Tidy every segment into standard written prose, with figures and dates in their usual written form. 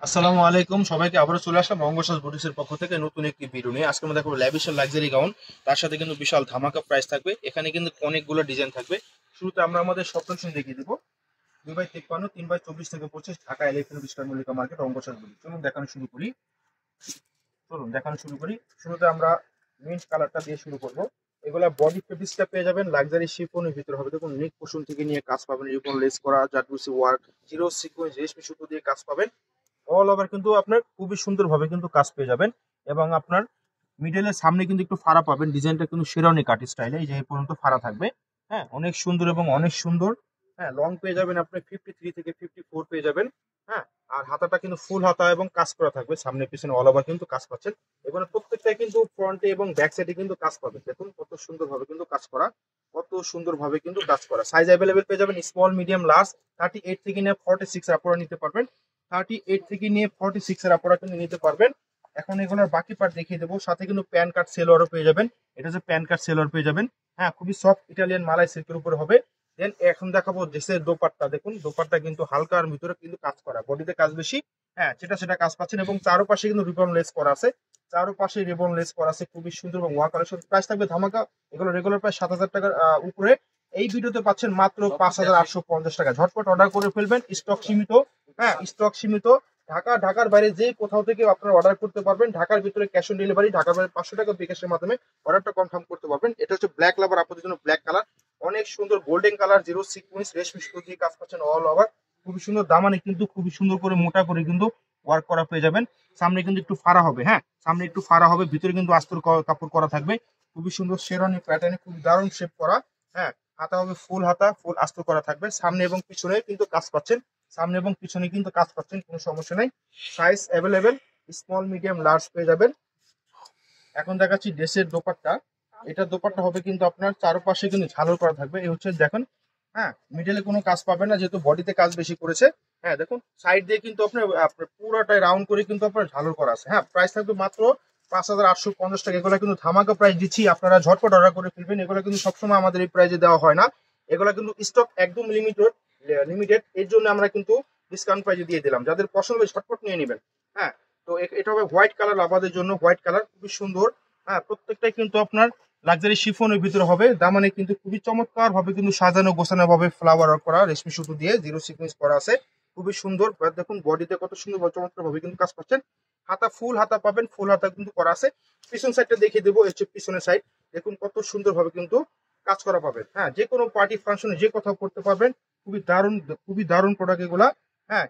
আসসালামু আলাইকুম, সবাইকে আবারও চলে আসলাম রঙ্গসাজ বুটিক্সের পক্ষ থেকে নতুন একটি ভিডিও নিয়ে। আজকে আমরা দেখো ল্যাভিশের লাক্সারি গাউন, তার সাথে কিন্তু বিশাল ধামাকা প্রাইস থাকবে। এখানে কিন্তু অনেকগুলো ডিজাইন থাকবে। শুরুতে আমরা আমাদের শপ কালেকশন দেখিয়ে দিব। 2x53 3x24 থেকে পড়ছে Dhaka electronic store Mallika market Rangsaj boutique. চলুন দেখানো শুরু করি। শুরুতে আমরা মিন্ট কালারটা দিয়ে শুরু করব। এগুলা বডি ফেব্রিক্সটা পেয়ে যাবেন লাক্সারি শিফনের ভিতরে হবে। দেখুন নেক পোর্শন থেকে নিয়ে কাজ পাবেন, রিবন লেস করা জারদুসি ওয়ার্ক, জিরো সিকোয়েন্স রেশমি সুতো দিয়ে কাজ পাবেন। অল ওভার কিন্তু আপনার খুবই সুন্দরভাবে কিন্তু কাজ পেয়ে যাবেন। এবং আপনার মিডলের সামনে কিন্তু একটু ফাড়া পাবেন, ডিজাইনটা কিন্তু শেরওয়ানি কাট স্টাইলে, এই যে এই পর্যন্ত ফাড়া থাকবে। হ্যাঁ, অনেক সুন্দর এবং অনেক সুন্দর। হ্যাঁ, লং পেয়ে যাবেন আপনি 53 থেকে 54 পেয়ে যাবেন। হ্যাঁ, আর হাতাটা কিন্তু ফুল হাতা এবং কাজ করা থাকবে, সামনে পিছনে অল ওভার কিন্তু কাজ পাচ্ছেন। এখানে প্রত্যেকটাই কিন্তু ফ্রন্টে এবং ব্যাক সাইডে কিন্তু কাজ পাবেন। দেখুন কত সুন্দরভাবে কিন্তু কাজ করা, কত সুন্দরভাবে কিন্তু কাজ করা। সাইজ অ্যাভেলেবেল পেয়ে যাবেন স্মল, মিডিয়াম, লার্জ। 38 থেকে নিয়ে 46 আপনারা নিতে পারবেন। 38 থেকে নিয়ে 46 এর আপনারা কিন্তু নিতে পারবেন। এখন এগুলোর বাকি পার্ট দেখিয়ে দেবো। সাথে কিন্তু প্যান কার্ড সেলোয়ারও পেয়ে যাবেন। এটা হচ্ছে প্যান কার্ড সেলোয়ার পেয়ে যাবেন। হ্যাঁ, খুবই সফট ইটালিয়ান মালাই সিল্কের উপর হবে। দেন এখন দেখাবো ড্রেসের দোপাট্টা। দেখুন দোপাট্টা কিন্তু হালকার ভিতরে কিন্তু কাজ করা, বডিতে কাজ বেশি। হ্যাঁ, সেটা কাজ পাচ্ছেন এবং চারোপাশে কিন্তু রিবন লেস করা আছে। চারোপাশে রিবন লেস করা আছে, খুবই সুন্দর এবং ওয়ার্ক কালেকশন। প্রাইস থাকবে ধামাকা। এগুলো রেগুলার প্রায় 7,000 টাকার উপরে। এই ভিডিওতে পাচ্ছেন মাত্র 5,850 টাকা। ঝটপট অর্ডার করে ফেলবেন, স্টক সীমিত। হ্যাঁ, স্টক সীমিত। ঢাকার বাইরে যে কোথাও থেকে আপনারা অর্ডার করতে পারবেন। ঢাকার ভিতরে ক্যাশ অন ডেলিভারি, ঢাকার বাইরে 500 টাকা বিকাশের মাধ্যমে অর্ডারটা কনফার্ম করতে পারবেন। এটা হচ্ছে ব্ল্যাক লাভার, আপনাদের জন্য ব্ল্যাক কালার। অনেক সুন্দর গোল্ডেন কালার, জিরো সিকোয়েন্স রেশমি সুতো দিয়ে কাজ পাচ্ছেন অল ওভার। খুবই সুন্দর দামানে কিন্তু খুবই সুন্দর করে মোটা করে কিন্তু ওয়ার্ক করা পেয়ে যাবেন। সামনে কিন্তু একটু ফাড়া হবে। হ্যাঁ, সামনে একটু ফাড়া হবে, ভিতরে কিন্তু আস্তর কাপড় করা থাকবে। খুবই সুন্দর শেরওয়ানি প্যাটার্নে, খুব দারুণ শেপ করা। হ্যাঁ, হাতা হবে ফুল হাতা, ফুল আস্তর করা থাকবে। সামনে এবং পিছনে কিন্তু কাজ পাচ্ছেন, সামনে এবং পিছনে কিন্তু কাজ পাচ্ছেন, কোনো সমস্যা নেই। Size available small, medium, large পেয়ে যাবেন। এখন দেখাচ্ছি ড্রেসের দোপাট্টা। এটা দোপাট্টা হবে কিন্তু আপনার চারপাশে কিন্তু ঝালর করা থাকবে। এই হচ্ছে দেখুন। হ্যাঁ, মিডলে কোনো কাজ পাবেন না, যেহেতু বডিতে কাজ বেশি করেছে। হ্যাঁ, দেখুন সাইড দিয়ে কিন্তু আপনার আপনার পুরোটাই রাউন্ড করে কিন্তু আপনার ঝালর করা আছে। হ্যাঁ, প্রাইস থাকবে মাত্র 5,850 টাকা। এগুলো কিন্তু ধামাকা প্রাইস দিচ্ছি, আপনারা ঝটপট অর্ডার করে ফেলবেন। এগুলো কিন্তু সবসময় আমাদের এই প্রাইসে দেওয়া হয় না। এগুলো কিন্তু স্টক একদম লিমিটেড, এর জন্য আমরা কিন্তু ডিসকাউন্ট প্রাইসে দিয়ে দিলাম। যাদের পছন্দ হবে ঝটপট নিয়ে নেবেন। হ্যাঁ, তো এটা হবে হোয়াইট কালার, আমাদের জন্য হোয়াইট কালার খুবই সুন্দর। হ্যাঁ, প্রত্যেকটাই কিন্তু আপনার লাক্সারি শিফনের ভিতরে হবে। দামানে কিন্তু খুবই চমৎকার ভাবে কিন্তু সাজানো গোছানো ভাবে ফ্লাওয়ার করা, রেশমি সুতো দিয়ে জিরো সিকোয়েন্স করা আছে। খুবই সুন্দর। দেখুন বডিতে কত সুন্দর চমৎকার ভাবে কিন্তু কাজ পাচ্ছেন। হাতা ফুল হাতা পাবেন, ফুল হাতা কিন্তু করা আছে। পিছন সাইডটা দেখিয়ে দেবো, হচ্ছে পিছনের সাইড। দেখুন কত সুন্দর ভাবে কিন্তু কাজ করা পাবেন। হ্যাঁ, যে কোনো পার্টি ফাংশনে যে কোথাও করতে পারবেন। খুবই দারুণ প্রোডাক্ট এগুলা। হ্যাঁ,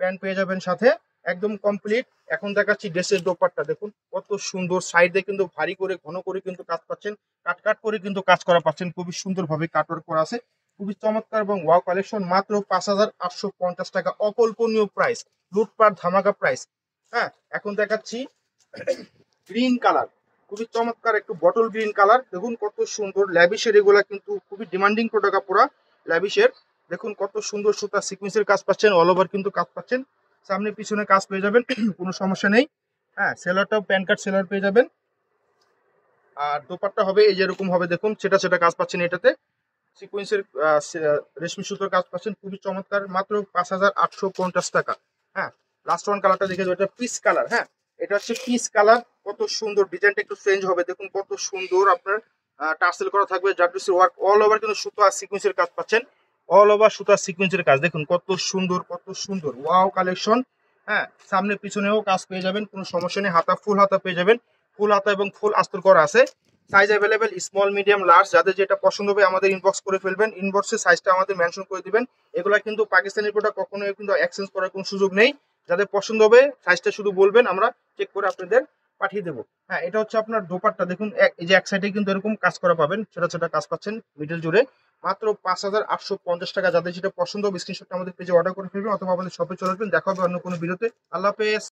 প্যান্ট পেয়ে যাবেন সাথে, একদম কমপ্লিট। এখন দেখাচ্ছি ড্রেসের দোপাট্টা। দেখুন কত সুন্দর, সাইডে কিন্তু ভারী করে ঘন করে কিন্তু কাজ পাচ্ছেন, কাট করে কিন্তু কাজ করা পাচ্ছেন। খুবই সুন্দরভাবে কাটওয়ার্ক করা আছে, খুবই চমৎকার এবং ওয়াও কালেকশন। মাত্র 5,850 টাকা, অকল্পনীয় প্রাইস, লুটপাট ধামাকা প্রাইস। হ্যাঁ, এখন দেখাচ্ছি গ্রিন কালার, খুবই চমৎকার একটু বটল গ্রিন কালার। দেখুন কত সুন্দর ল্যাভিশের, এগুলা কিন্তু খুবই ডিমান্ডিং প্রোডাক্ট পুরা ল্যাভিশের। দেখুন কত সুন্দর সুতা সিকোয়েন্সের কাজ পাচ্ছেন, অল ওভার কিন্তু কাজ পাচ্ছেন। সামনে পিছনে কাজ পেয়ে যাবেন, কোনো সমস্যা নেই। হ্যাঁ, সেলারটাও প্যান কার্ড সেলার পেয়ে যাবেন। আর দোপাট্টা হবে এই যেরকম হবে, দেখুন সেটা কাজ পাচ্ছেন। এটাতে সিকোয়েন্সের রেশমি সুতোর কাজ পাচ্ছেন, খুবই চমৎকার। মাত্র 5,850 টাকা। হ্যাঁ, লাস্ট ওয়ান কালারটা দেখে যাও, এটা পিস কালার। হ্যাঁ, এটা হচ্ছে পিস কালার। কত সুন্দর, ডিজাইনটা একটু চেঞ্জ হবে। দেখুন কত সুন্দর আপনার টার্সেল করা থাকবে, জারদুসি ওয়ার্ক অল ওভার কিন্তু সুতো আর সিকোয়েন্সের কাজ পাচ্ছেন। অল ওভার সুতা সিকোয়েন্সের কাজ, দেখুন কত সুন্দর কত সুন্দর, ওয়াও কালেকশন। হ্যাঁ, সামনে পিছনেও কাজ পেয়ে যাবেন, কোনো সমস্যা নেই। হাতা ফুল হাতা পেয়ে যাবেন, ফুল হাতা এবং ফুল আস্তর করা আছে। Size available small, medium, large. যাদের যেটা পছন্দ হবে আমাদের ইনবক্স করে ফেলবেন, ইনবক্সে সাইজটা আমাদের মেনশন করে দিবেন। এগুলা কিন্তু পাকিস্তানি প্রোডাক্ট, কখনোই কিন্তু এক্সচেঞ্জ করার কোনো সুযোগ নেই। যাদের পছন্দ হবে সাইজটা শুধু বলবেন, আমরা চেক করে আপনাদের পাঠিয়ে দেবো। হ্যাঁ, এটা হচ্ছে আপনার দোপাট্টা। দেখুন এই যে এক সাইডে কিন্তু এরকম কাজ করা পাবেন, সেটা কাজ পাচ্ছেন মিডল জুড়ে। মাত্র 5,850 টাকা। যাদের যেটা পছন্দ হবে স্ক্রিনশটটা আমাদের পেজে অর্ডার করে ফেলবেন, অথবা আমাদের শপে চলে আসবেন। দেখা হবে অন্য কোনো ভিডিওতে। আল্লাহ হাফেজ।